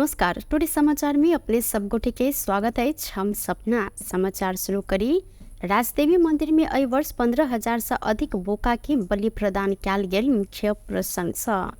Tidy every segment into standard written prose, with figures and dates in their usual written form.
नमस्कार। टुडे समाचार में अपने सब गोटे के स्वागत है। हम सपना समाचार शुरू करी। राजदेवी मंदिर में अय वर्ष 15,000 से अधिक बोका के बलि प्रदान कयल गेल मुख्य प्रशंसा।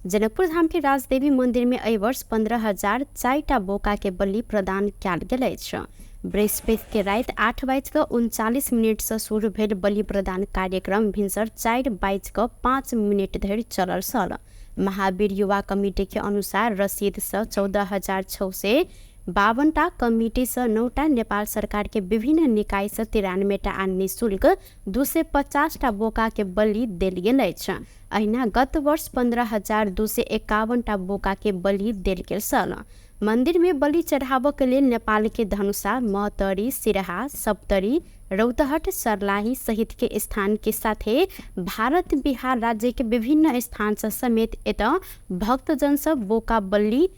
जनकपुर धाम के राजदेवी मंदिर में अय वर्ष 15,004 बोका के बलि प्रदान कयल गेल अछि। बृहस्पति के रात 8:39 से शुरू भेल बलि प्रदान कार्यक्रम भिनसर 4:05 धरि चलल छल। महावीर युवा कमिटी के अनुसार रसीद से 14,652 कमिटी से 9 नेपाल सरकार के विभिन्न निकाय से 93 आ निःशुल्क 250 बोका के बलि देल गेल अछि। अहिना गत वर्ष 15,251 बोका के बलि देल गेल छल। मंदिर में बलि चढ़ाबऽ के लेल नेपाल के धनुषा, महतरी, सिरहा, सप्तरी, रौतहट, सर्लाही सहित के स्थान के साथे भारत बिहार राज्य के विभिन्न स्थान से समेत एतऽ भक्तजन सब बोका बलि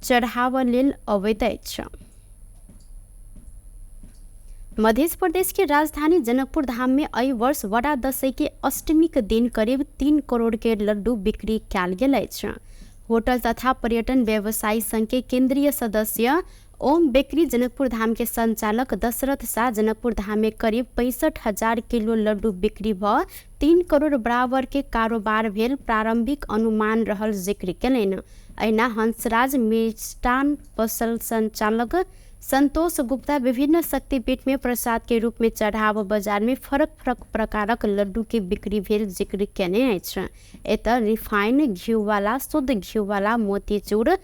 चढ़ाबऽ लेल अबैत अछि। मध्य प्रदेश के राजधानी जनकपुर धाम में अय वर्ष वड़ा दशई के अष्टमी के दिन करीब 3 करोड़ के लड्डू बिक्री कयल गेल अछि। होटल तथा पर्यटन व्यवसायी संघ के केंद्रीय सदस्य ओम बेकरी जनकपुर धाम के संचालक दशरथ शाह जनकपुर धाम में करीब 65,000 किलो लड्डू बिक्री भ 3 करोड़ बराबर के कारोबार भेल प्रारंभिक अनुमान रहल जिक्र केलनि। अहिना हंसराज मिष्ठान पसल संचालक संतोष गुप्ता विभिन्न शक्तिपीठ में प्रसाद के रूप में चढ़ाव बाजार में फरक फरक प्रकारक लड्डू के बिक्री भेल जिक्र केने अछि। एतऽ रिफाइन घी वाला, शुद्ध घी वाला, मोतीचूर,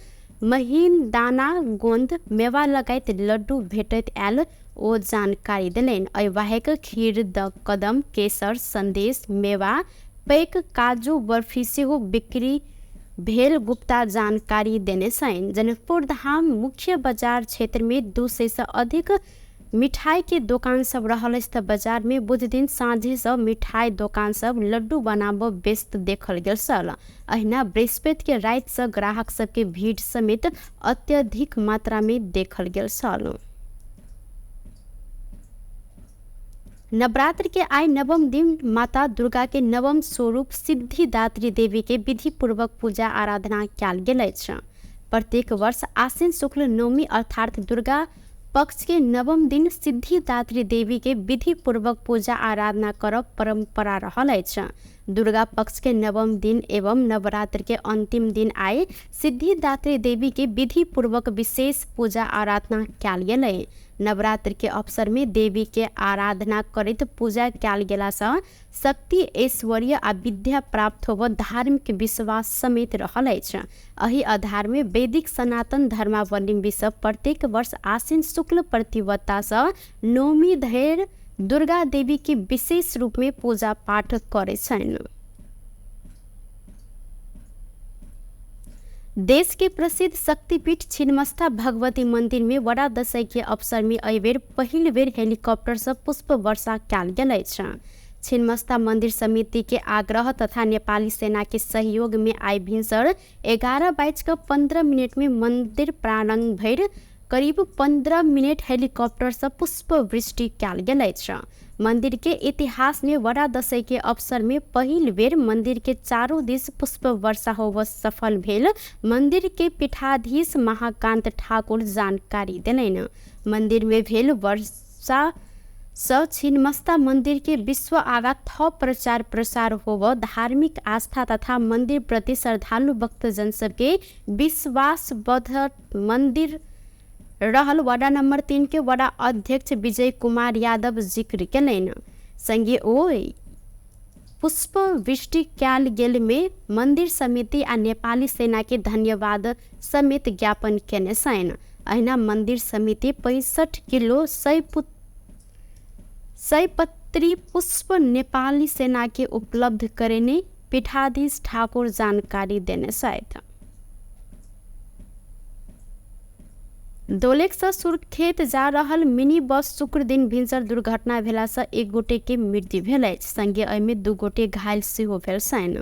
महीन दाना, गोंद, मेवा लगायत लड्डू भेटैत आयल ओ जानकारी देलनि। अय बाहेक खीर, कदम, केसर, संदेश, मेवा, पैक, काजू बर्फी सेहो बिक्री भेल गुप्ता जानकारी देने छनि। जनकपुर धाम मुख्य बाजार क्षेत्र में 200 से अधिक मिठाई के दुकान सब रहल अछि। बाजार में बुध दिन साँझे से मिठाई दुकान सब लड्डू बनाबऽ व्यस्त देखल गेल छल। अहिना बृहस्पति के रात से ग्राहक सब के भीड़ समेत अत्यधिक मात्रा में देखल गेल छल। नवरात्र के आइ नवम दिन माता दुर्गा के नवम स्वरूप सिद्धिदात्री देवी के विधि पूर्वक पूजा आराधना कयल गेल अछि। प्रत्येक वर्ष आश्विन शुक्ल नवमी अर्थात दुर्गा पक्ष के नवम दिन सिद्धिदात्री देवी के विधि पूर्वक पूजा आराधना करब परंपरा रहल अछि। दुर्गा पक्ष के नवम दिन एवं नवरात्र के अंतिम दिन आइ सिद्धिदात्री देवी के विधि पूर्वक विशेष पूजा आराधना कयल गेलै। नवरात्र के अवसर में देवी के आराधना करैत पूजा कयल गेला सँ शक्ति, ऐश्वर्य आ विद्या प्राप्त होबऽ धार्मिक विश्वास समेत रहल अछि। एहि आधार में वैदिक सनातन धर्मावलंबी सब प्रत्येक वर्ष आश्विन शुक्ल प्रतिपदा सँ नवमी धरि दुर्गा देवी के विशेष रूप में पूजा पाठ करै छनि। देश के प्रसिद्ध शक्तिपीठ छिन्नमस्ता भगवती मंदिर में वड़ा दशई के अवसर में अय बेर पहिल बेर हेलीकॉप्टर से पुष्प वर्षा कयल गेल अछि। छिन्नमस्ता मंदिर समिति के आग्रह तथा नेपाली सेना के सहयोग में आइ भिनसर 11:15 में मंदिर प्रांगण भरि करीब 15 मिनट हेलीकॉप्टर से पुष्प वृष्टि कयल गेल अछि। मंदिर के इतिहास में वड़ा दशई के अवसर में पहिल बेर मंदिर के चारों दिस पुष्प वर्षा होबऽ सफल भेल मंदिर के पीठाधीश महाकांत ठाकुर जानकारी देलनि। मंदिर में भेल वर्षा सँ छिन्नमस्ता मंदिर के विश्व आगा थप प्रचार प्रसार होबऽ धार्मिक आस्था तथा मंदिर प्रति श्रद्धालु भक्तजन सबके विश्वास बढ़त। मंदिर रहल वार्ड नंबर 3 के वार्ड अध्यक्ष विजय कुमार यादव जिक्र केलनि। संगे ओ पुष्प वृष्टि कयल गेल में मंदिर समिति आ नेपाली सेना के धन्यवाद समेत ज्ञापन केने छनि। अहिना मंदिर समिति 65 किलो 100 पत्री पुष्प नेपाली सेना के उपलब्ध करेने पीठाधीश ठाकुर जानकारी देने छथि। दोलेक से सुर्खेत जा रहल मिनी बस शुक्र दिन भिनसर दुर्घटना भेला से एक गोटे के मृत्यु भेल अछि। संगे एहि में 2 गोटे घायल सेहो भेल छनि।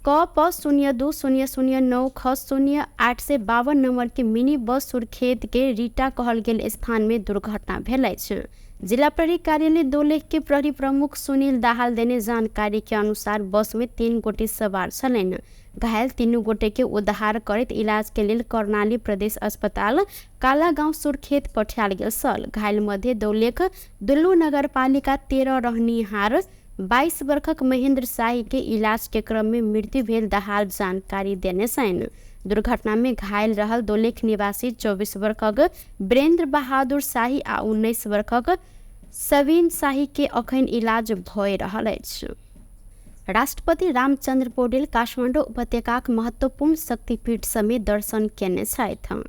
क प 020009 ख 0852 नंबर के मिनी बस सुर्खेत के रीटा कहल गेल स्थान में दुर्घटना भेल अछि। जिला प्रहरी कार्यालय दोलेख के प्रहरी प्रमुख सुनील दाहाल देने जानकारी के अनुसार बस में 3 गोटे सवार छलनि। घायल तीनू गोटे के उद्धार करैत इलाज के लेल कर्णाली प्रदेश अस्पताल कालागाउँ सुर्खेत पठायल गेल छल। घायल मध्ये दौलेख दुल्लू नगरपालिका 13 रहनिहार 22 वर्षक महेंद्र शाही के इलाज के क्रम में मृत्यु भेल दहाल जानकारी देने छन्। दुर्घटना में घायल रहल दौलेख निवासी 24 वर्षक वीरेंद्र बहादुर शाही आ 19 वर्षक सवीन शाही के अखन इलाज भऽ रहल अछि। राष्ट्रपति रामचंद्र पौडेल काठमाडौँ उपत्यकाक महत्वपूर्ण शक्तिपीठ समेत दर्शन केने छथि।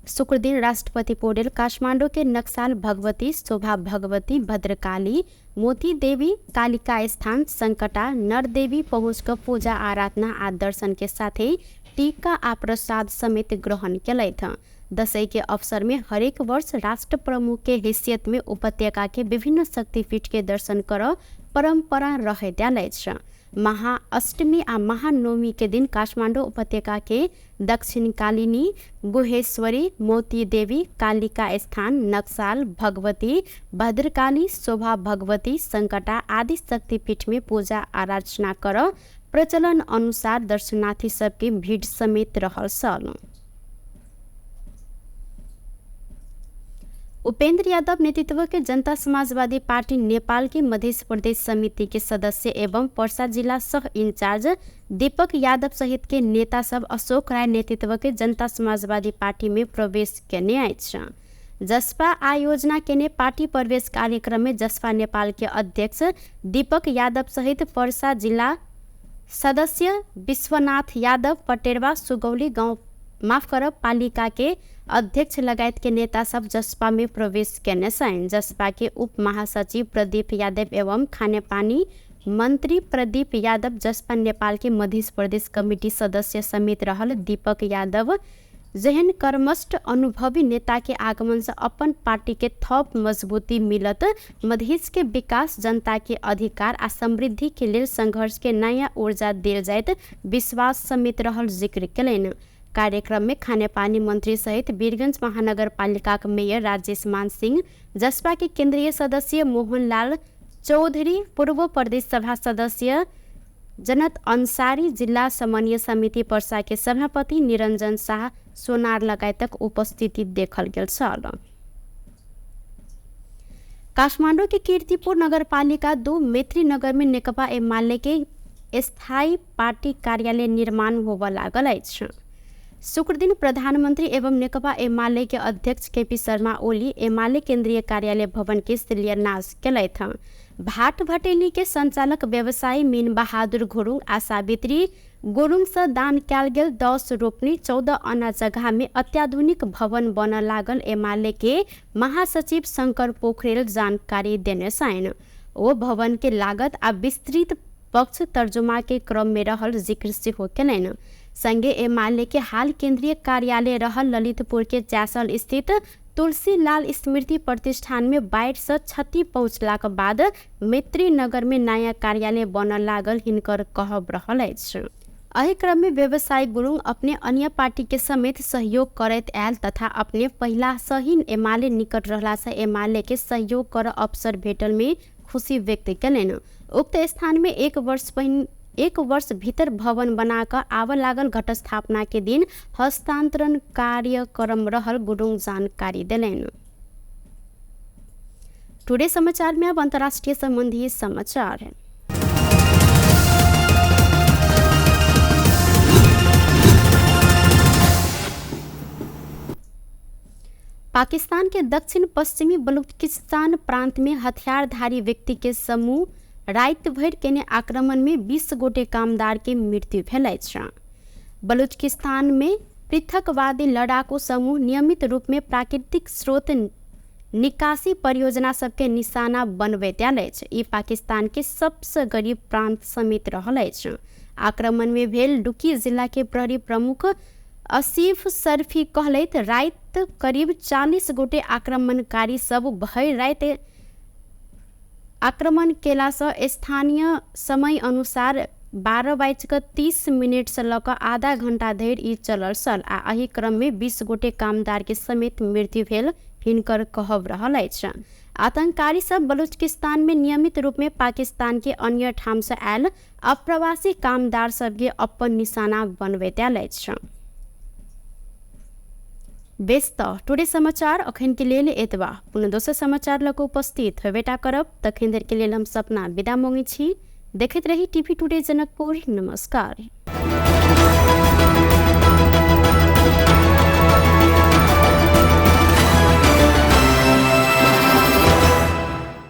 शुक्र दिन राष्ट्रपति पौडेल काठमाडौँ के नक्साल भगवती, शोभा भगवती, भद्रकाली, मोती देवी, कालिका स्थान, संकटा, नरदेवी पहुँचकर पूजा आराधना आ दर्शन के साथ ही टीका आ प्रसाद समेत ग्रहण केलथि। दशैं के अवसर में हरेक वर्ष राष्ट्र प्रमुख के हैसियत में उपत्यका के विभिन्न शक्तिपीठ के दर्शन कर परंपरा रहैत अछि। महाअष्टमी आ महानवमी के दिन काठमाडौँ उपत्यका के दक्षिणकालिनी, गुहेश्वरी, मोती देवी, कालिका स्थान, नक्साल भगवती, भद्रकाली, शोभा भगवती, संकटा आदि शक्तिपीठ में पूजा आराधना कर प्रचलन अनुसार दर्शनार्थी सबके भीड़ समेत रहल छल। उपेंद्र यादव नेतृत्व के जनता समाजवादी पार्टी नेपाल के मध्य प्रदेश समिति के सदस्य एवं पर्सा जिला सह इंचार्ज दीपक यादव सहित के नेता सब अशोक राय नेतृत्व के जनता समाजवादी पार्टी में प्रवेश केने अछि। जसपा आयोजना केने पार्टी प्रवेश कार्यक्रम में जसपा नेपाल के अध्यक्ष दीपक यादव सहित पर्सा जिला सदस्य विश्वनाथ यादव, पटेरवा, सुगौली गाँव पालिका के अध्यक्ष लगायत के नेता सब जसपा में प्रवेश केने छन्। जसपा के उप महासचिव प्रदीप यादव एवं खाने पानी मंत्री प्रदीप यादव, जसपा नेपाल के मध्य प्रदेश कमेटी सदस्य समेत रहल दीपक यादव जहन कर्मष्ट अनुभवी नेता के आगमन से अपन पार्टी के थप मजबूती मिलत, मधेश के विकास, जनता के अधिकार आ समृद्धि के लेल संघर्ष के नया ऊर्जा देल जाइत विश्वास समेत रहल जिक्र केलनि। कार्यक्रम में खाने पानी मंत्री सहित वीरगंज महानगर पालिका के मेयर राजेश मान सिंह, जसपा के केंद्रीय सदस्य मोहनलाल चौधरी, पूर्व प्रदेश सभा सदस्य जनत अंसारी, जिला समन्वय समिति पर्सा के सभापति निरंजन शाह सोनार लगायतक उपस्थिति देखल गेल छल। काठमाडौँ के कीर्तिपुर नगरपालिका 2 मैत्री नगर में नेकपा एमाले के स्थायी पार्टी कार्यालय निर्माण होबऽ लागल अछि। शुक्र दिन प्रधानमंत्री एवं नेकपा एमाले के अध्यक्ष केपी शर्मा ओली एमाले केंद्रीय कार्यालय भवन के शिलान्यास केलथि। भाट भटेली के संचालक व्यवसायी मीन बहादुर गुरुङ आ सावित्री गुरुङ से दान कयल गेल 10 रोपनी 14 अन्ना जगह में अत्याधुनिक भवन बन लागल एमाले के महासचिव शंकर पोखरेल जानकारी देने छन्। ओ भवन के लागत आ विस्तृत पक्ष तर्जुमा के क्रम में रहल जिक्र सेहो केलनि। संगे एमाले के हाल केंद्रीय कार्यालय रहल ललितपुर के चासल स्थित तुलसी लाल स्मृति प्रतिष्ठान में बाढ़ से क्षति पहुंचला के बाद मैत्री नगर में नया कार्यालय बन लागल हिनकर कहब रहल अछि। एहि क्रम में व्यवसायी गुरुङ अपने अन्य पार्टी के समेत सहयोग करैत आयल तथा अपने पहला सही एमाले निकट रहला से एमाले के सहयोग कर अवसर भेटल में खुशी व्यक्त केलनि। उक्त स्थान में एक वर्ष भीतर भवन बनाकर आव लागल घट स्थापना के दिन हस्तांतरण कार्यक्रम रहल गुरुङ जानकारी देलनि। टुडे समाचार में अब अंतर्राष्ट्रीय संबंधी समाचार है। पाकिस्तान के दक्षिण पश्चिमी बलूचिस्तान प्रांत में हथियारधारी व्यक्ति के समूह रात भर केने आक्रमण में 20 गोटे कामदार के मृत्यु भेल अछि। बलूचिस्तान में पृथकवादी लड़ाकू समूह नियमित रूप में प्राकृतिक स्रोत निकासी परियोजना सबके निशाना बनबैत आयल अछि। ई पाकिस्तान के सबसे गरीब प्रांत समेत रहल अछि। आक्रमण में भेल डुकी जिला के प्रहरी प्रमुख आसिफ शर्फी कहलैथ रात करीब 40 गोटे आक्रमणकारी सब भर रात आक्रमण केला से स्थानीय समय अनुसार 12:30 से लक आधा घंटा धरि ई चलल छल आ एहि क्रम में 20 गोटे कामदार के समेत मृत्यु भेल हिनकर कहब रहल अछि। आतंककारी सब बलूचिस्तान में नियमित रूप में पाकिस्तान के अन्य ठाम से आयल अप्रवासी कामदार सबके अपन निशाना बनबैत आयल अछि। बेस त टुडे समाचार अखन के लेल एतबा। पुनः दोसर समाचार लग उपस्थित होबेटा करब। तखन देर के लेल हम सपना विदा मांगै छी। देखैत रही टीवी टुडे जनकपुर। नमस्कार।